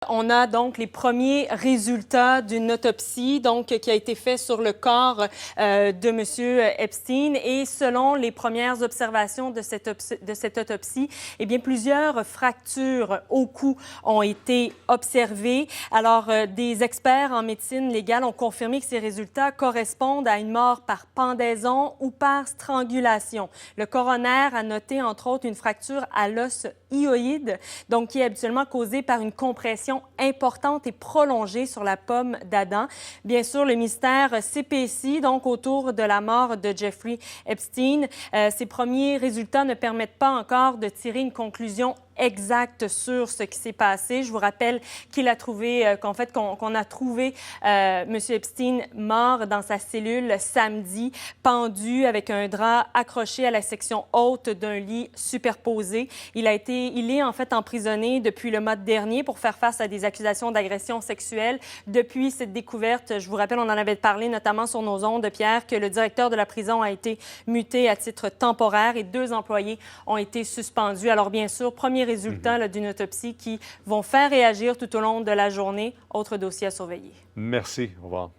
On a donc les premiers résultats d'une autopsie qui a été faite sur le corps de M. Epstein. Et selon les premières observations de cette autopsie, eh bien, plusieurs fractures au cou ont été observées. Alors, des experts en médecine légale ont confirmé que ces résultats correspondent à une mort par pendaison ou par strangulation. Le coroner a noté, entre autres, une fracture à l'os hyoïde, donc qui est habituellement causée par une compression importante et prolongée sur la pomme d'Adam. Bien sûr, le mystère s'épaissit donc autour de la mort de Jeffrey Epstein. Ces premiers résultats ne permettent pas encore de tirer une conclusion exacte sur ce qui s'est passé. Je vous rappelle qu'on a trouvé M. Epstein mort dans sa cellule samedi, pendu avec un drap accroché à la section haute d'un lit superposé. Il est en fait emprisonné depuis le mois dernier pour faire face à des accusations d'agression sexuelle. Depuis cette découverte, je vous rappelle, on en avait parlé notamment sur nos ondes, Pierre, que le directeur de la prison a été muté à titre temporaire et 2 employés ont été suspendus. Alors bien sûr, premier résultat d'une autopsie qui vont faire réagir tout au long de la journée. Autre dossier à surveiller. Merci. Au revoir.